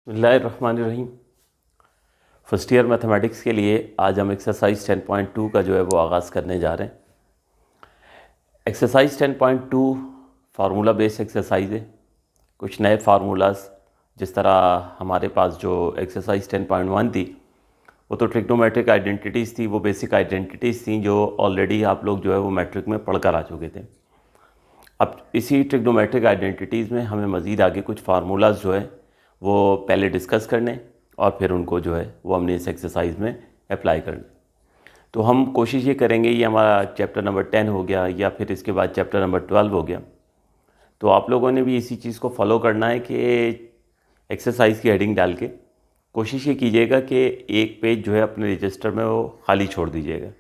बिस्मिल्लाहिर्रहमानिर्रहीम। First year mathematics के लिए आज हम एक्सरसाइज 10.2 का जो है वो आगाज़ करने जा रहे हैं। एक्सरसाइज 10.2 फार्मूला बेस्ड एक्सरसाइज है। कुछ नए फार्मूलाज, जिस तरह हमारे पास जो एक्सरसाइज 10.1 थी वो तो ट्रिग्नोमेट्रिक आइडेंटिटीज़ थी, वो बेसिक आइडेंटिटीज़ थी जो ऑलरेडी आप लोग जो है वो मैट्रिक में पढ़कर आ चुके थे। अब इसी ट्रिग्नोमेट्रिक आइडेंटिटीज़ में हमें मज़ीद आगे कुछ फार्मूलाज जो है वो पहले डिस्कस करने और फिर उनको जो है वो हमने इस एक्सरसाइज में अप्लाई करना। तो हम कोशिश ये करेंगे, ये हमारा चैप्टर नंबर 10 हो गया या फिर इसके बाद चैप्टर नंबर 12 हो गया, तो आप लोगों ने भी इसी चीज़ को फॉलो करना है कि एक्सरसाइज की हेडिंग डाल के कोशिश ये कीजिएगा कि एक पेज जो है अपने रजिस्टर में वो खाली छोड़ दीजिएगा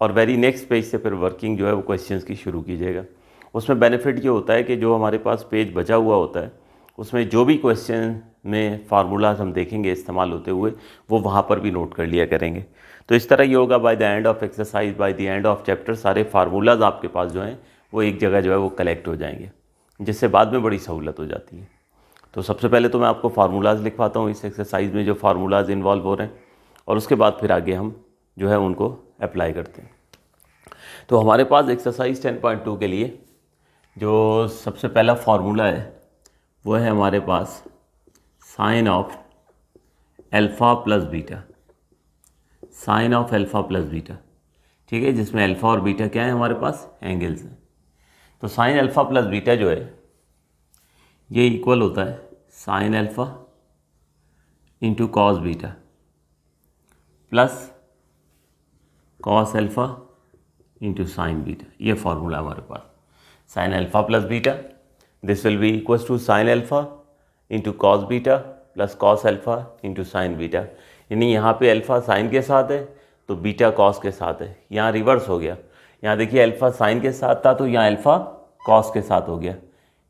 और वेरी नेक्स्ट पेज से फिर वर्किंग जो है वो क्वेश्चंस की शुरू कीजिएगा। उसमें बेनिफिट ये होता है कि जो हमारे पास पेज बचा हुआ होता है उसमें जो भी क्वेश्चन में फार्मूलाज हम देखेंगे इस्तेमाल होते हुए वो वहाँ पर भी नोट कर लिया करेंगे। तो इस तरह ये होगा, by the end of exercise, by the end of chapter सारे फार्मूलाज आपके पास जो हैं वो एक जगह जो है वो कलेक्ट हो जाएंगे, जिससे बाद में बड़ी सहूलत हो जाती है। तो सबसे पहले तो मैं आपको फार्मूलाज लिखवाता हूँ इस एक्सरसाइज में जो फार्मूलाज इन्वॉल्व हो रहे हैं, और उसके बाद फिर आगे हम जो है उनको अप्लाई करते हैं। तो हमारे पास एक्सरसाइज 10.2 के लिए जो सबसे पहला फार्मूला है वो है हमारे पास sine of alpha plus beta, sine of alpha plus beta, ठीक है, जिसमें अल्फ़ा और बीटा क्या है हमारे पास, एंगल्स हैं। तो साइन अल्फ़ा प्लस बीटा जो है ये इक्वल होता है sine alpha into cos beta plus cos alpha into sine beta. ये फार्मूला हमारे पास sine alpha plus beta, this will be equals to sine alpha into cos beta plus cos alpha into sine beta. यानी यहाँ पे alpha sine के साथ है तो बीटा कॉस के साथ है। यहाँ रिवर्स हो गया, यहाँ देखिए अल्फ़ा साइन के साथ था तो यहाँ अल्फ़ा कॉस के साथ हो गया,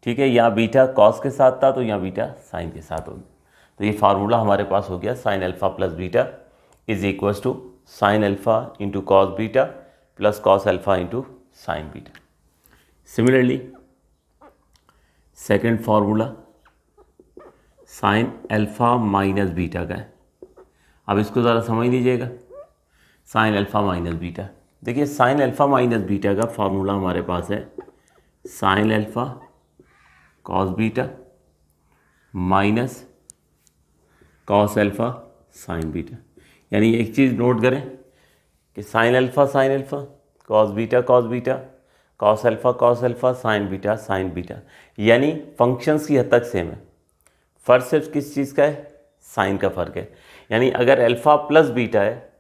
ठीक है। यहाँ बीटा कॉस के साथ था तो यहाँ बीटा साइन के साथ हो गया। तो ये फार्मूला हमारे पास हो गया sine alpha plus beta is equals to sine alpha into cos beta plus cos alpha into sine beta. Similarly second formula sine alpha minus beta का है। अब इसको ज़रा समझ लीजिएगा, साइन अल्फ़ा माइनस बीटा। देखिए साइन अल्फ़ा माइनस बीटा का formula हमारे पास है sine alpha cos beta minus cos alpha sine beta. यानी एक चीज़ नोट करें कि sine alpha cos beta cos alpha sine beta, यानी फंक्शंस की हद तक सेम है। फ़र्क सिर्फ किस चीज़ का है, साइन का फ़र्क है। यानी अगर अल्फ़ा प्लस बीटा है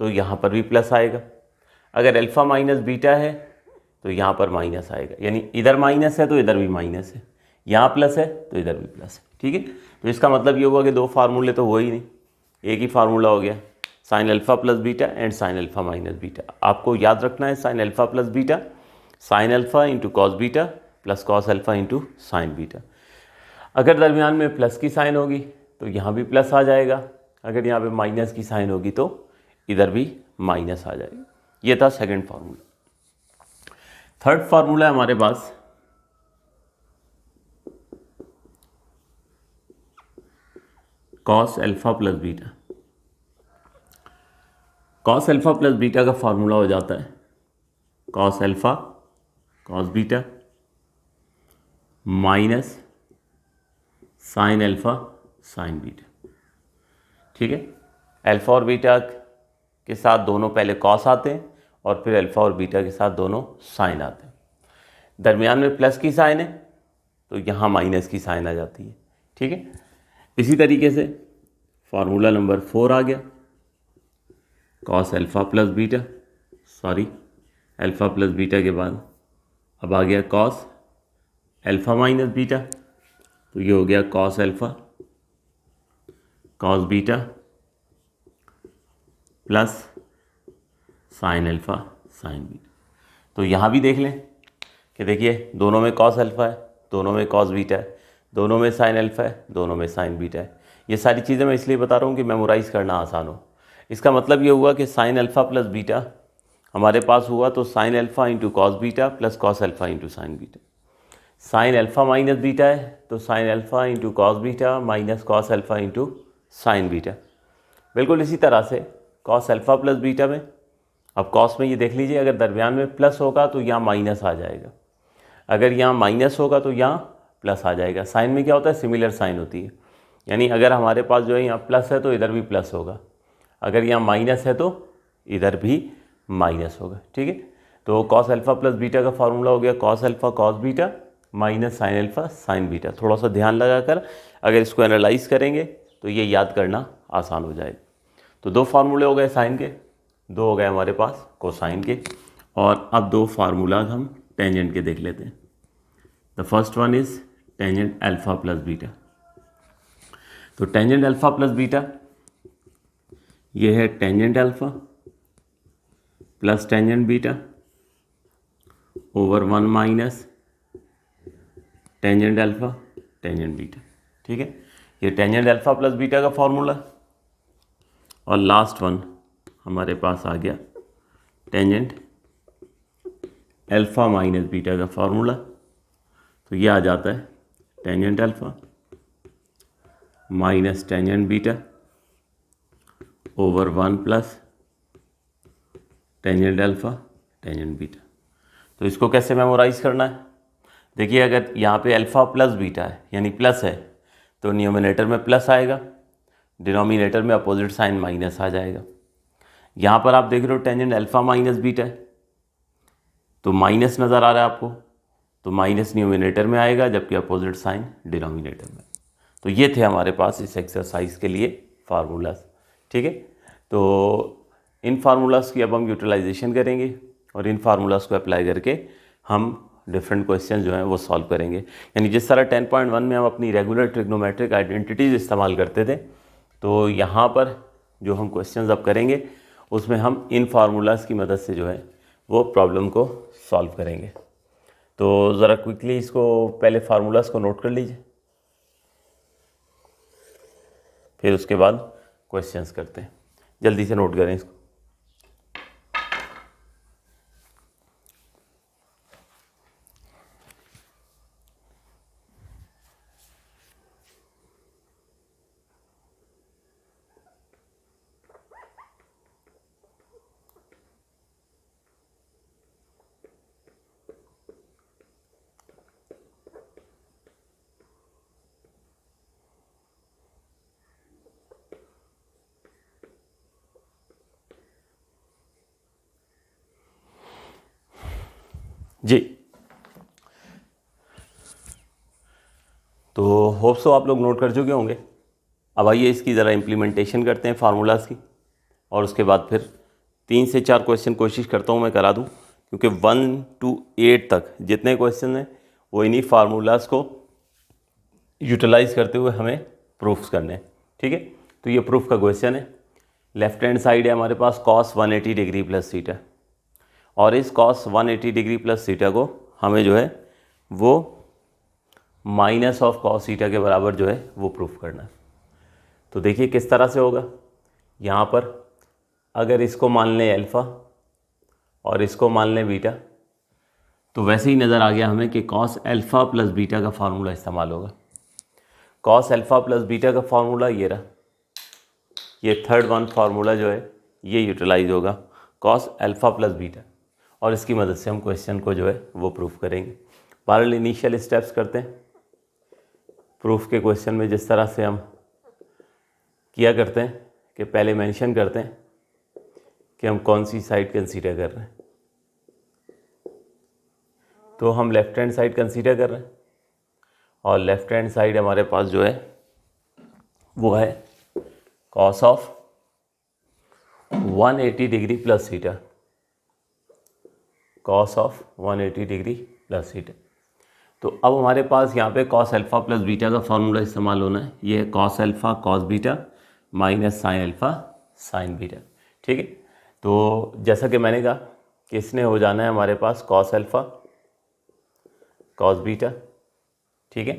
तो यहाँ पर भी प्लस आएगा, अगर अल्फ़ा माइनस बीटा है तो यहाँ पर माइनस आएगा। यानी इधर माइनस है तो इधर भी माइनस है, यहाँ प्लस है तो इधर भी प्लस है, ठीक है। तो इसका मतलब ये हुआ कि दो फार्मूले तो हुआ ही नहीं, एक ही फार्मूला हो गया, sine alpha plus beta and sign alpha minus beta. आपको याद रखना है sine alpha plus beta, sine alpha into cos beta plus cos alpha into sine beta. अगर दरमियान में प्लस की साइन होगी तो यहाँ भी प्लस आ जाएगा, अगर यहाँ पे माइनस की साइन होगी तो इधर भी माइनस आ जाएगा। ये था सेकंड फार्मूला। थर्ड फार्मूला है हमारे पास cos alpha plus beta. Cos alpha plus beta का फार्मूला हो जाता है cos alpha cos beta minus sine alpha sine beta, ठीक है। अल्फ़ा और बीटा के साथ दोनों पहले कॉस आते हैं और फिर अल्फ़ा और बीटा के साथ दोनों साइन आते हैं। दरमियान में प्लस की साइन है तो यहाँ माइनस की साइन आ जाती है, ठीक है। इसी तरीके से फार्मूला नंबर 4 आ गया cos alpha plus beta, sorry alpha plus beta के बाद अब आ गया कॉस अल्फ़ा माइनस बीटा, तो ये हो गया cos alpha cos beta plus sign alpha sine beta. तो यहाँ भी देख लें कि देखिए दोनों में कॉस अल्फ़ा है, दोनों में कॉस बीटा है, दोनों में साइन अल्फ़ा है, दोनों में साइन बीटा है। ये सारी चीज़ें मैं इसलिए बता रहा हूँ कि मेमोराइज़ करना आसान हो। इसका मतलब ये हुआ कि साइन अल्फ़ा प्लस बीटा हमारे पास हुआ तो sine alpha into cos beta plus cos alpha into sine beta. Sine alpha minus beta है तो sine alpha into cos beta minus cos alpha into sine beta. बिल्कुल इसी तरह से कॉस अल्फ़ा प्लस बीटा में, अब कॉस में ये देख लीजिए, अगर दरमियान में प्लस होगा तो यहाँ माइनस आ जाएगा, अगर यहाँ माइनस होगा तो यहाँ प्लस आ जाएगा। साइन में क्या होता है, सिमिलर साइन होती है, यानी अगर हमारे पास जो है यहाँ प्लस है तो इधर भी प्लस होगा, अगर यहाँ माइनस है तो इधर भी माइनस होगा। ठीक है, तो कॉस अल्फ़ा प्लस बीटा का फार्मूला हो गया cos alpha cos beta minus sine alpha sine beta. थोड़ा सा ध्यान लगाकर अगर इसको एनालाइज करेंगे तो ये याद करना आसान हो जाएगा। तो दो फार्मूले हो गए साइन के, दो हो गए हमारे पास कोसाइन के, और अब दो फार्मूला हम टेंजेंट के देख लेते हैं। The first one is tangent alpha plus beta. तो टेंजेंट अल्फ़ा प्लस बीटा ये है tangent alpha plus tangent beta over 1 minus tangent alpha tangent beta. ठीक है, ये टेंजेंट अल्फ़ा प्लस बीटा का फॉर्मूला। और लास्ट वन हमारे पास आ गया टेंजेंट अल्फ़ा माइनस बीटा का फार्मूला। तो ये आ जाता है tangent alpha minus tangent beta over 1 plus tangent alpha tangent beta. तो इसको कैसे मेमोराइज़ करना है, देखिए अगर यहाँ पे अल्फ़ा प्लस बीटा है यानी प्लस है तो न्यूमरेटर में प्लस आएगा, डिनोमिनेटर में अपोजिट साइन माइनस आ जाएगा। यहाँ पर आप देख रहे हो टेंजेंट अल्फ़ा माइनस बीटा है तो माइनस नज़र आ रहा है आपको, तो माइनस न्यूमरेटर में आएगा जबकि अपोजिट साइन डिनोमिनेटर में। तो ये थे हमारे पास इस एक्सरसाइज के लिए फार्मूलाज। ठीक है, तो इन फार्मूलाज की अब हम यूटिलाइजेशन करेंगे और इन फार्मूलाज को अप्लाई करके हम डिफरेंट क्वेश्चन जो हैं वो सॉल्व करेंगे। यानी जिस तरह 10.1 में हम अपनी रेगुलर ट्रिग्नोमेट्रिक आइडेंटिटीज़ इस्तेमाल करते थे, तो यहाँ पर जो हम क्वेश्चंस अब करेंगे उसमें हम इन फार्मूलाज़ की मदद से जो है वो प्रॉब्लम को सॉल्व करेंगे। तो ज़रा क्विकली इसको पहले फार्मूलाज़ को नोट कर लीजिए, फिर उसके बाद क्वेश्चंस करते हैं। जल्दी से नोट करें इसको। जी, तो होप सो आप लोग नोट कर चुके होंगे। अब आइए इसकी ज़रा इम्प्लीमेंटेशन करते हैं फार्मूलाज़ की, और उसके बाद फिर 3 से 4 क्वेश्चन कोशिश करता हूँ मैं करा दूँ, क्योंकि 1 to 8 तक जितने क्वेश्चन हैं वो इन्हीं फार्मूलाज़ को यूटिलाइज़ करते हुए हमें प्रूफ्स करने हैं। ठीक है, तो ये प्रूफ का क्वेश्चन है। लेफ्ट हैंड साइड है हमारे पास कॉस 180 डिग्री प्लस थीटा, और इस कॉस 180 डिग्री प्लस थीटा को हमें जो है वो माइनस ऑफ कॉस थीटा के बराबर जो है वो प्रूफ करना है। तो देखिए किस तरह से होगा। यहाँ पर अगर इसको मान लें अल्फ़ा और इसको मान लें बीटा, तो वैसे ही नज़र आ गया हमें कि कॉस अल्फ़ा प्लस बीटा का फार्मूला इस्तेमाल होगा। कॉस अल्फ़ा प्लस बीटा का फार्मूला ये रहा, ये थर्ड वन फार्मूला जो है ये यूटिलाइज होगा कॉस अल्फ़ा प्लस बीटा, और इसकी मदद से हम क्वेश्चन को जो है वो प्रूफ करेंगे। पैरेलल इनिशियल स्टेप्स करते हैं प्रूफ के क्वेश्चन में। जिस तरह से हम किया करते हैं कि पहले मेंशन करते हैं कि हम कौन सी साइड कंसीडर कर रहे हैं, तो हम लेफ़्ट हैंड साइड कंसीडर कर रहे हैं, और लेफ़्ट हैंड साइड हमारे पास जो है वो है cos of 180 degree plus theta, cos of 180 degree plus theta. तो अब हमारे पास यहाँ पे कॉस अल्फ़ा प्लस बीटा का फार्मूला इस्तेमाल होना है। ये है cos alpha cos beta minus sine alpha sine beta. ठीक है, तो जैसा कि मैंने कहा कि इसने हो जाना है हमारे पास कॉस अल्फ़ा कॉस बीटा। ठीक है,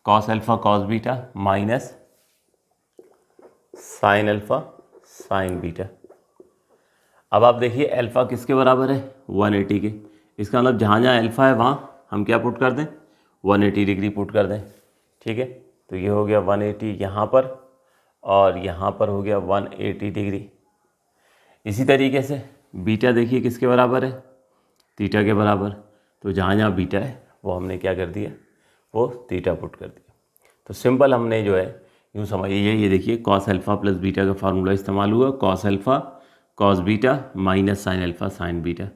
cos alpha cos beta minus sine alpha sine beta. अब आप देखिए अल्फ़ा किसके बराबर है, 180 के। इसका मतलब जहाँ जहाँ अल्फ़ा है वहाँ हम क्या पुट कर दें, 180 डिग्री पुट कर दें, ठीक है। तो ये हो गया 180 यहाँ पर, और यहाँ पर हो गया 180 डिग्री। इसी तरीके से बीटा देखिए किसके बराबर है, थीटा के बराबर। तो जहाँ जहाँ बीटा है वो हमने क्या कर दिया, वो थीटा पुट कर दिया। तो सिंपल हमने जो है यूँ समझिए, ये देखिए कॉस अल्फ़ा प्लस बीटा का फार्मूला इस्तेमाल हुआ, cos alpha cos beta minus sine alpha sine beta,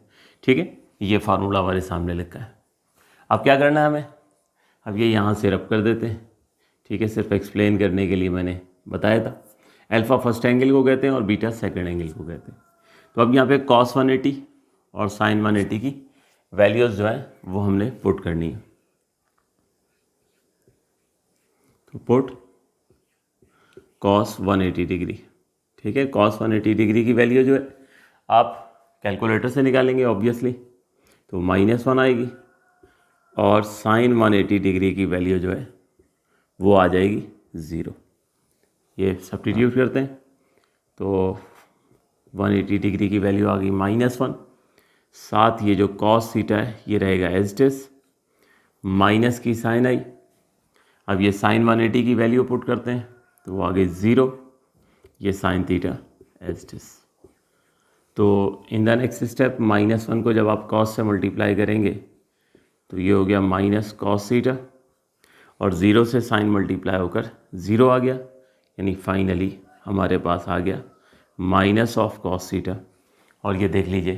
ठीक है। ये फार्मूला हमारे सामने लिखा है। अब क्या करना है हमें, अब ये यहाँ से रब कर देते हैं, ठीक है। सिर्फ एक्सप्लेन करने के लिए मैंने बताया था। अल्फ़ा फर्स्ट एंगल को कहते हैं और बीटा सेकंड एंगल को कहते हैं। तो अब यहाँ पे कॉस 180 और साइन 180 की वैल्यूज़ जो है वो हमने पुट करनी है। तो पुट कॉस 180 डिग्री, ठीक है। कॉस 180 डिग्री की वैल्यू जो है आप कैलकुलेटर से निकालेंगे ऑब्वियसली, तो -1 आएगी। और साइन 180 डिग्री की वैल्यू जो है वो आ जाएगी 0। ये सब्स्टिट्यूट करते हैं तो 180 डिग्री की वैल्यू आ गई -1। साथ ये जो कॉस थीटा है ये रहेगा एज इट इज, माइनस की साइन आई। अब ये साइन 180 की वैल्यू पुट करते हैं तो वो आ गई 0, ये sine theta as it is. तो इन द नेक्स्ट स्टेप -1 को जब आप कॉस से मल्टीप्लाई करेंगे तो ये हो गया माइनस कॉस थीटा, और 0 से साइन मल्टीप्लाई होकर 0 आ गया, यानी फाइनली हमारे पास आ गया माइनस ऑफ कॉस थीटा। और ये देख लीजिए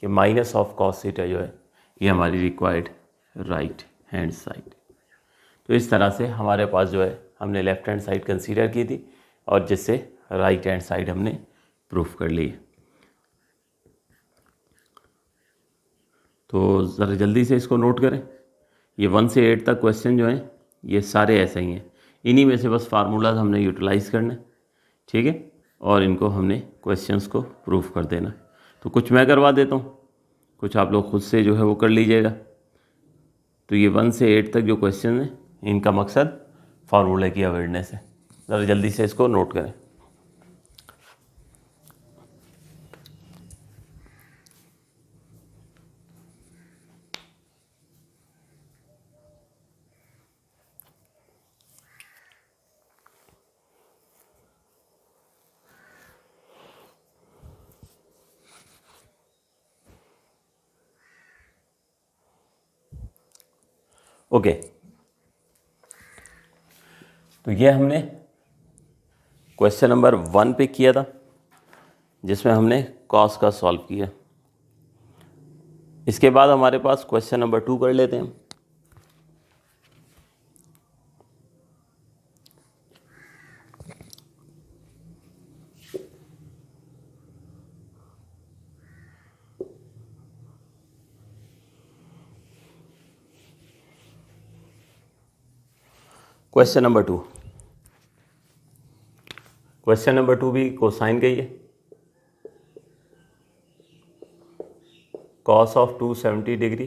कि माइनस ऑफ कॉस थीटा जो है ये हमारी रिक्वायर्ड राइट हैंड साइड। तो इस तरह से हमारे पास जो है हमने लेफ़्ट हैंड साइड कंसीडर की थी, और जिससे राइट हैंड साइड हमने प्रूफ कर ली। तो ज़रा जल्दी से इसको नोट करें। ये 1 से 8 तक क्वेश्चन जो हैं ये सारे ऐसे ही हैं, इन्हीं में से बस फार्मूलाज हमने यूटिलाइज़ करने, ठीक है, और इनको हमने क्वेश्चंस को प्रूफ कर देना। तो कुछ मैं करवा देता हूँ, कुछ आप लोग खुद से जो है वो कर लीजिएगा। तो ये 1 से 8 तक जो क्वेश्चन हैं इनका मकसद फार्मूले की अवेयरनेस है। ज़रा जल्दी से इसको नोट करें। ओके, तो ये हमने क्वेश्चन नंबर 1 पे किया था, जिसमें हमने कॉस का सॉल्व किया। इसके बाद हमारे पास क्वेश्चन नंबर 2 कर लेते हैं। क्वेश्चन नंबर 2, क्वेश्चन नंबर 2 भी कोसाइन का ही है। Cos of 270 degree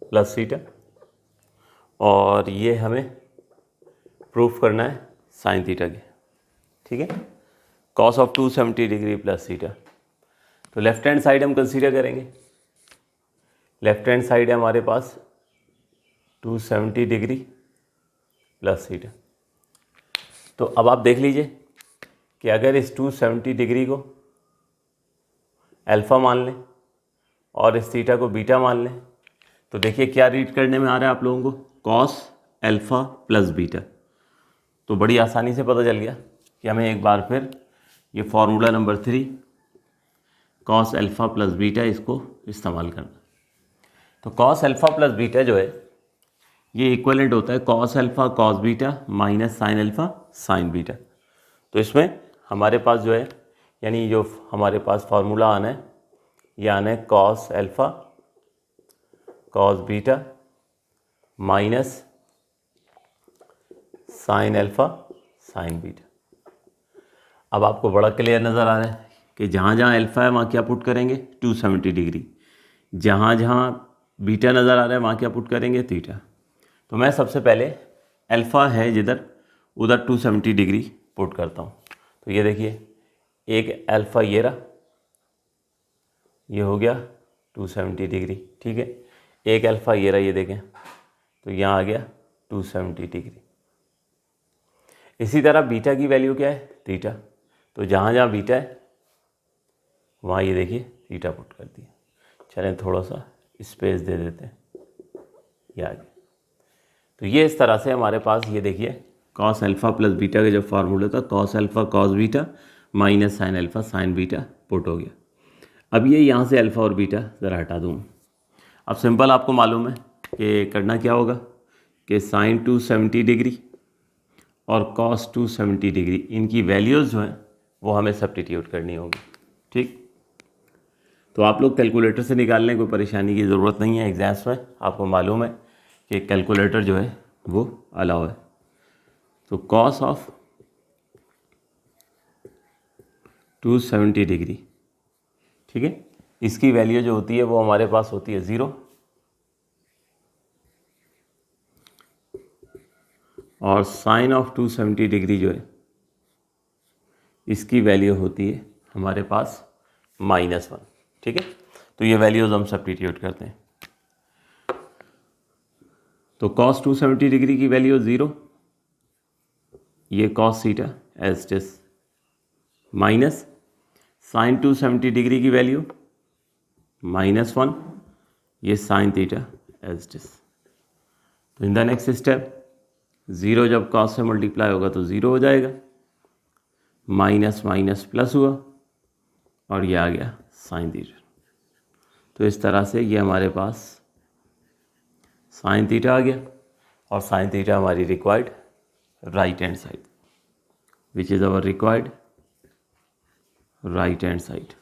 plus theta, और ये हमें प्रूफ करना है साइन थीटा के, ठीक है। Cos of 270 degree plus theta. तो लेफ्ट हैंड साइड हम कंसीडर करेंगे। लेफ्ट हैंड साइड है हमारे पास 270 डिग्री प्लस थीटा। तो अब आप देख लीजिए कि अगर इस 270 डिग्री को अल्फ़ा मान लें और इस थीटा को बीटा मान लें, तो देखिए क्या रीड करने में आ रहा है आप लोगों को, कॉस अल्फ़ा प्लस बीटा। तो बड़ी आसानी से पता चल गया कि हमें एक बार फिर ये formula number 3 cos alpha plus beta इसको इस्तेमाल करना। तो कॉस अल्फ़ा प्लस बीटा जो है ये इक्वलेंट होता है cos alpha cos beta minus sine alpha sine beta. तो इसमें हमारे पास जो है, यानी जो हमारे पास फार्मूला आना है, ये आना है cos alpha cos beta minus sine alpha sine beta. अब आपको बड़ा क्लियर नज़र आ रहा है कि जहाँ जहाँ अल्फ़ा है वहाँ क्या पुट करेंगे 270 डिग्री, जहाँ जहाँ बीटा नज़र आ रहा है वहाँ क्या पुट करेंगे थीटा। तो मैं सबसे पहले अल्फ़ा है जिधर उधर 270 डिग्री पुट करता हूँ। तो ये देखिए एक अल्फ़ा ये रहा, ये हो गया 270 डिग्री, ठीक है। एक अल्फ़ा ये रहा, ये देखें तो यहाँ आ गया 270 डिग्री। इसी तरह बीटा की वैल्यू क्या है, थीटा। तो जहाँ जहाँ बीटा है वहाँ ये देखिए थीटा पुट कर दिया। चलें थोड़ा सा स्पेस दे देते हैं, ये आ गया। तो ये इस तरह से हमारे पास ये देखिए कॉस अल्फ़ा प्लस बीटा का जो फार्मूला था, cos alpha cos beta minus sine alpha sine beta put हो गया। अब ये यहाँ से अल्फ़ा और बीटा ज़रा हटा दूँ। अब सिंपल आपको मालूम है कि करना क्या होगा कि साइन 270 डिग्री और कॉस 270 डिग्री इनकी वैल्यूज़ जो हैं वो हमें सब्स्टिट्यूट करनी होगी। ठीक, तो आप लोग कैलकुलेटर से निकाल लें, कोई परेशानी की ज़रूरत नहीं है। एग्जाम्स में आपको मालूम है कि कैलकुलेटर जो है वो अलाउ है। तो कॉस ऑफ 270 डिग्री, ठीक है, इसकी वैल्यू जो होती है वो हमारे पास होती है 0, और साइन ऑफ 270 डिग्री जो है इसकी वैल्यू होती है हमारे पास -1। ठीक है, तो ये वैल्यूज़ हम सब्स्टिट्यूट करते हैं। तो कॉस 270 डिग्री की वैल्यू 0, ये cos theta as it is, minus sine 270 degree की वैल्यू -1, ये sine theta as it is. तो इन द नेक्स्ट स्टेप 0 जब कॉस से मल्टीप्लाई होगा तो 0 हो जाएगा, माइनस माइनस प्लस हुआ और ये आ गया साइन थीटा। तो इस तरह से ये हमारे पास साइन थीटा आ गया, और साइन थीटा हमारी required right hand side, which is our required right hand side.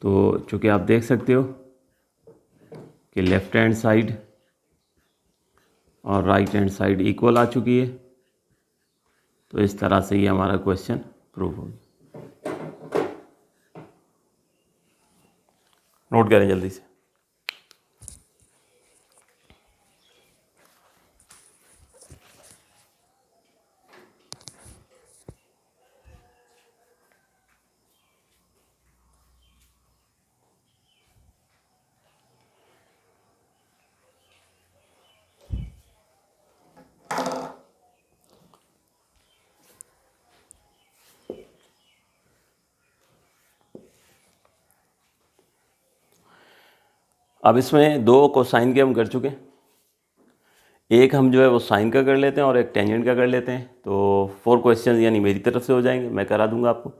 तो चूँकि आप देख सकते हो कि लेफ्ट हैंड साइड और राइट हैंड साइड इक्वल आ चुकी है, तो इस तरह से ये हमारा क्वेश्चन प्रूव होगा। नोट करें जल्दी से। अब इसमें 2 कोसाइन के हम कर चुके हैं, एक हम जो है वो साइन का कर लेते हैं और एक टेंजेंट का कर लेते हैं। तो 4 क्वेश्चन यानी मेरी तरफ से हो जाएंगे, मैं करा दूंगा आपको,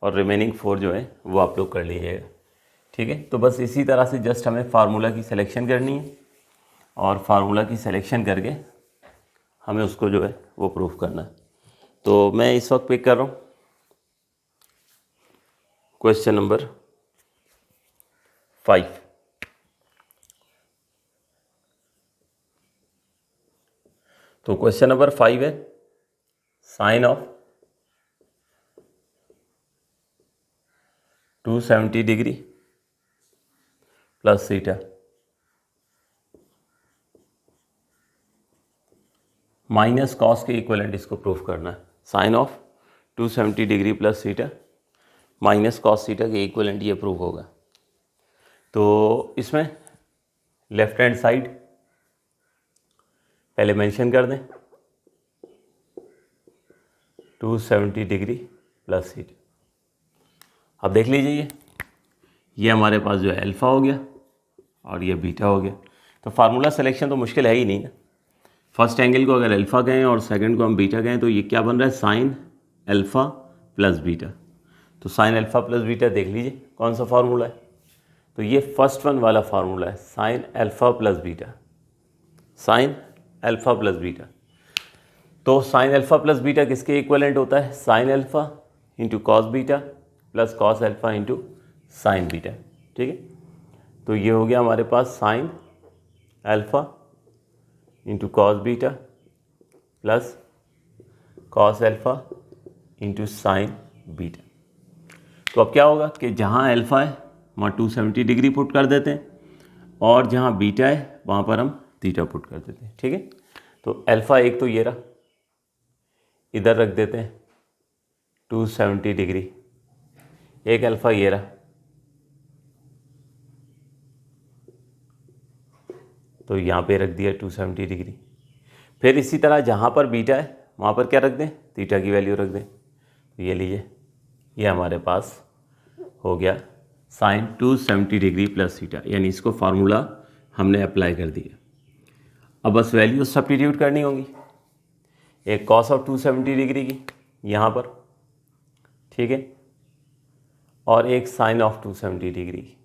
और रिमेनिंग 4 जो है वो आप लोग कर लीजिएगा। ठीक है, तो बस इसी तरह से जस्ट हमें फार्मूला की सिलेक्शन करनी है, और फार्मूला की सिलेक्शन करके हमें उसको जो है वो प्रूफ करना है। तो मैं इस वक्त पिक कर रहा हूँ क्वेश्चन नंबर 5। तो क्वेश्चन नंबर 5 है sine of 270 degree plus theta minus cos के इक्वलेंट इसको प्रूफ करना है। Sine of 270 degree plus theta minus cos theta के इक्वलेंट ये प्रूफ होगा। तो इसमें लेफ्ट हैंड साइड पहले मेंशन कर दें 270 डिग्री प्लस थीटा। अब देख लीजिए ये हमारे पास जो है अल्फ़ा हो गया और ये बीटा हो गया। तो फार्मूला सिलेक्शन तो मुश्किल है ही नहीं ना। फर्स्ट एंगल को अगर अल्फ़ा कहें और सेकंड को हम बीटा कहें तो ये क्या बन रहा है, साइन अल्फ़ा प्लस बीटा। तो साइन अल्फ़ा प्लस बीटा देख लीजिए कौन सा फार्मूला है। तो ये फर्स्ट वन वाला फार्मूला है, sine alpha plus beta, sine alpha plus beta. तो साइन अल्फ़ा प्लस बीटा किसके इक्वलेंट होता है, sine alpha into cos beta plus cos alpha into sine beta. ठीक है, तो ये हो गया हमारे पास sine alpha into cos beta plus cos alpha into sine beta. तो अब क्या होगा कि जहाँ अल्फ़ा है वहाँ 270 डिग्री पुट कर देते हैं, और जहाँ बीटा है वहाँ पर हम थीटा पुट कर देते हैं। ठीक है, तो अल्फ़ा एक तो ये रहा, इधर रख देते हैं 270 डिग्री, एक अल्फ़ा ये रहा, तो यहाँ पे रख दिया 270 डिग्री। फिर इसी तरह जहाँ पर बीटा है वहाँ पर क्या रख दें, थीटा की वैल्यू रख दें। तो ये लीजिए, ये हमारे पास हो गया साइन 270 डिग्री प्लस थीटा, यानी इसको फार्मूला हमने अप्लाई कर दिया। अब बस वैल्यू सब्स्टिट्यूट करनी होगी, एक कॉस ऑफ 270 डिग्री की यहाँ पर, ठीक है, और एक साइन ऑफ 270 डिग्री की।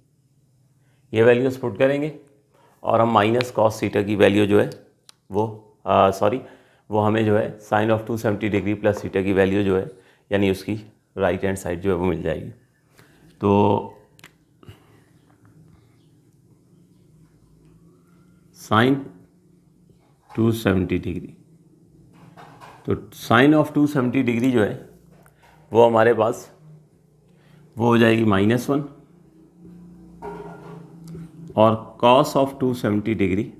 ये वैल्यूज पुट करेंगे और हम माइनस कॉस थीटा की वैल्यू जो है वो हमें जो है sine of 270 degree plus theta की वैल्यू जो है, यानी उसकी राइट हैंड साइड जो है वो मिल जाएगी। तो साइन 270 डिग्री, तो साइन ऑफ 270 डिग्री जो है वो हमारे पास वो हो जाएगी -1, और कॉस ऑफ 270 डिग्री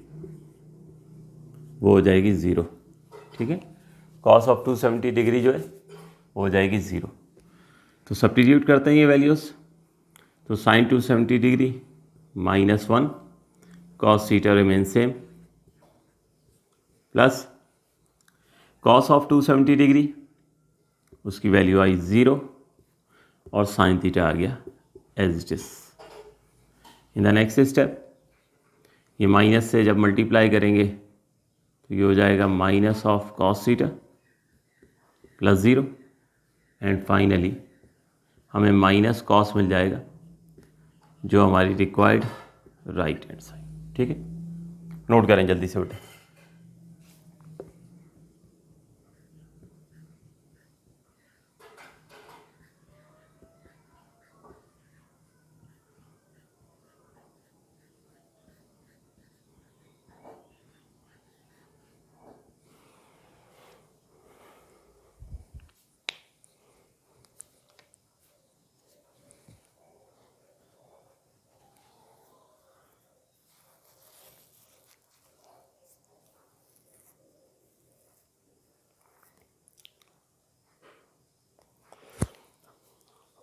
वो हो जाएगी 0, ठीक है। कॉस ऑफ 270 डिग्री जो है वो हो जाएगी 0। तो सब्स्टिट्यूट करते हैं ये वैल्यूज़, तो sine 270 degree -1, cos theta remain same, plus cos of 270 degree उसकी वैल्यू आई 0, और साइन थीटा आ गया as it is. In the next step ये माइनस से जब मल्टीप्लाई करेंगे तो ये हो जाएगा minus of cos theta plus 0, and finally हमें माइनस कॉस मिल जाएगा जो हमारी रिक्वायर्ड राइट हैंड साइड, ठीक है। नोट करें जल्दी से बेटा।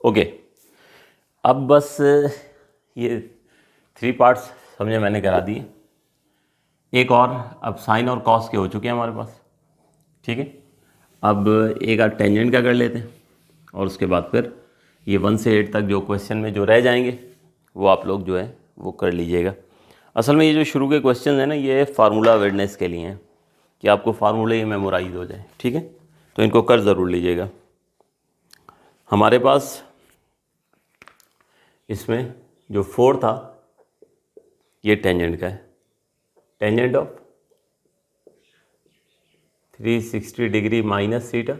ओके, अब बस ये 3 पार्ट्स समझे मैंने करा दिए। एक और अब साइन और कॉस के हो चुके हैं हमारे पास, ठीक है। अब एक आध टेंजेंट का कर लेते हैं, और उसके बाद फिर ये 1 से 8 तक जो क्वेश्चन में जो रह जाएंगे वो आप लोग जो है वो कर लीजिएगा। असल में ये जो शुरू के क्वेश्चन है ना, ये फार्मूला अवेयरनेस के लिए हैं कि आपको फार्मूले ये मेमोराइज हो जाए, ठीक है। तो इनको कर ज़रूर लीजिएगा। हमारे पास इसमें जो 4 था ये टेंजेंट का है, tangent of 360 degree minus theta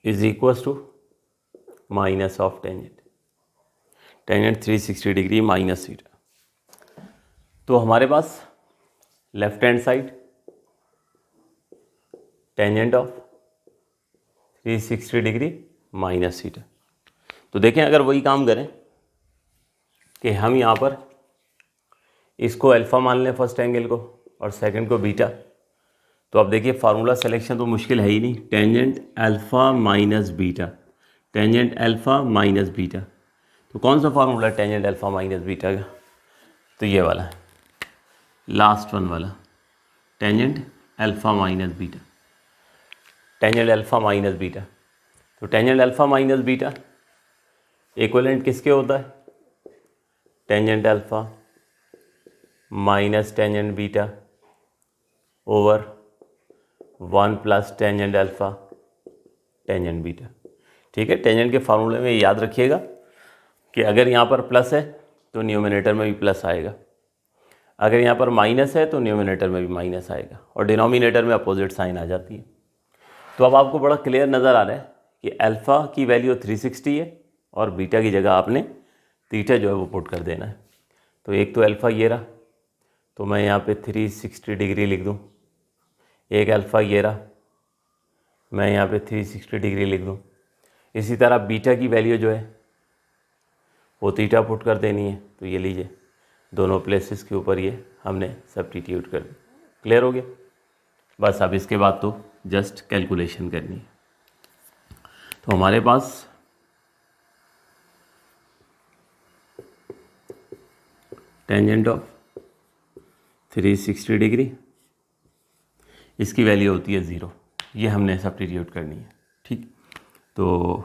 is equals to minus of tangent, tangent 360 degree minus theta. तो हमारे पास left hand side tangent of 360 degree minus theta. तो देखें, अगर वही काम करें कि हम यहाँ पर इसको अल्फ़ा मान लें फर्स्ट एंगल को, और सेकंड को बीटा, तो अब देखिए फार्मूला सिलेक्शन तो मुश्किल है ही नहीं। Tangent alpha minus beta, tangent alpha minus beta, तो कौन सा formula tangent alpha minus beta का? तो ये वाला है, लास्ट वन वाला, tangent alpha minus beta, tangent alpha minus beta. तो tangent alpha minus beta equivalent किसके होता है? Tangent alpha minus tangent beta over 1 plus tangent alpha tangent beta, ठीक है। टेंजेंट के फार्मूले में याद रखिएगा कि अगर यहाँ पर प्लस है तो न्यूमिनेटर में भी प्लस आएगा, अगर यहाँ पर माइनस है तो न्यूमिनेटर में भी माइनस आएगा, और डिनोमिनेटर में अपोजिट साइन आ जाती है। तो अब आपको बड़ा क्लियर नज़र आ रहा है कि अल्फ़ा की वैल्यू 360 है, और बीटा की जगह आपने थीटा जो है वो पुट कर देना है। तो एक तो अल्फ़ा ये रहा, तो मैं यहाँ पे 360 डिग्री लिख दूँ, एक अल्फ़ा ये रहा, मैं यहाँ पे 360 डिग्री लिख दूँ। इसी तरह बीटा की वैल्यू जो है वो थीटा पुट कर देनी है। तो ये लीजिए, दोनों प्लेसेस के ऊपर ये हमने सब्स्टिट्यूट कर दिया। क्लियर हो गया? बस अब इसके बाद तो जस्ट कैलकुलेशन करनी है। तो हमारे पास टेंजेंट ऑफ 360 डिग्री, इसकी वैल्यू होती है 0। ये हमने सब्स्टिट्यूट करनी है, ठीक। तो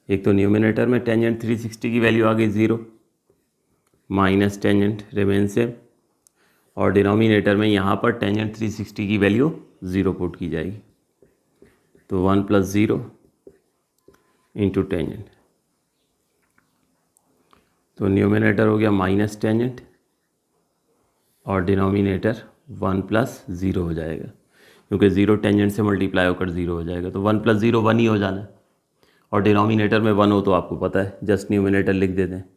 एक तो न्यूमिनेटर में टेंजेंट 360 की वैल्यू आ गई 0 माइनस टेंजेंट रिमेन सेम, और डिनोमिनेटर में यहाँ पर टेंजेंट 360 की वैल्यू 0 पुट की जाएगी। तो 1 + 0 इंटू टेंजेंट, तो न्यूमिनेटर हो गया माइनस टेंजेंट और डिनोमिनेटर 1 + 0 हो जाएगा, क्योंकि 0 टेंजेंट से मल्टीप्लाई होकर 0 हो जाएगा। तो 1 + 0 1 ही हो जाना है, और डिनोमिनेटर में 1 हो तो आपको पता है, जस्ट न्यूमिनेटर लिख देते हैं।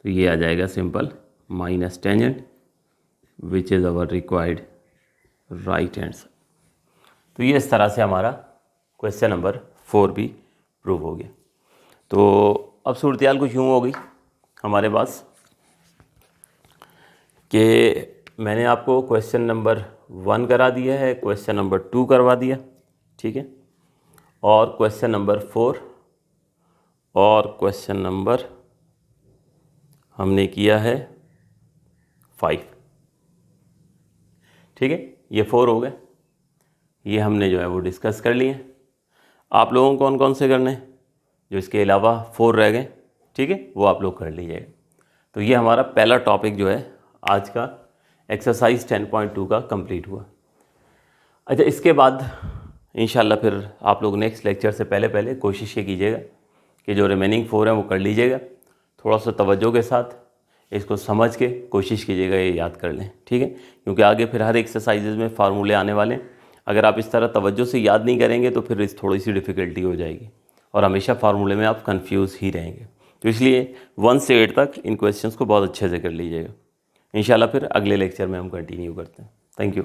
तो ये आ जाएगा simple minus tangent which is our required right answer. तो ये इस तरह से हमारा क्वेश्चन नंबर 4 भी प्रूव हो गया। तो अब सूरत कुछ यूँ हो गई हमारे पास कि मैंने आपको क्वेश्चन नंबर 1 करा दिया है, क्वेश्चन नंबर 2 करवा दिया, ठीक है, और क्वेश्चन नंबर 4 और क्वेश्चन नंबर हमने किया है 5, ठीक है। ये 4 हो गए, ये हमने जो है वो डिस्कस कर लिए। आप लोगों को कौन कौन से करने हैं, जो इसके अलावा 4 रह गए, ठीक है, वो आप लोग कर लीजिएगा। तो ये हमारा पहला टॉपिक जो है आज का एक्सरसाइज 10.2 का कंप्लीट हुआ। अच्छा, इसके बाद इंशाल्लाह फिर आप लोग नेक्स्ट लेक्चर से पहले कोशिश ये कीजिएगा कि जो रिमेनिंग 4 हैं वो कर लीजिएगा, थोड़ा सा तवज्जो के साथ इसको समझ के कोशिश कीजिएगा ये याद कर लें, ठीक है, क्योंकि आगे फिर हर एक्सरसाइजेज में फार्मूले आने वाले हैं। अगर आप इस तरह तवज्जो से याद नहीं करेंगे तो फिर इस थोड़ी सी डिफ़िकल्टी हो जाएगी और हमेशा फार्मूले में आप कंफ्यूज ही रहेंगे। तो इसलिए 1 से 8 तक इन क्वेश्चंस को बहुत अच्छे से कर लीजिएगा। इंशाल्लाह फिर अगले लेक्चर में हम कंटिन्यू करते हैं। Thank you.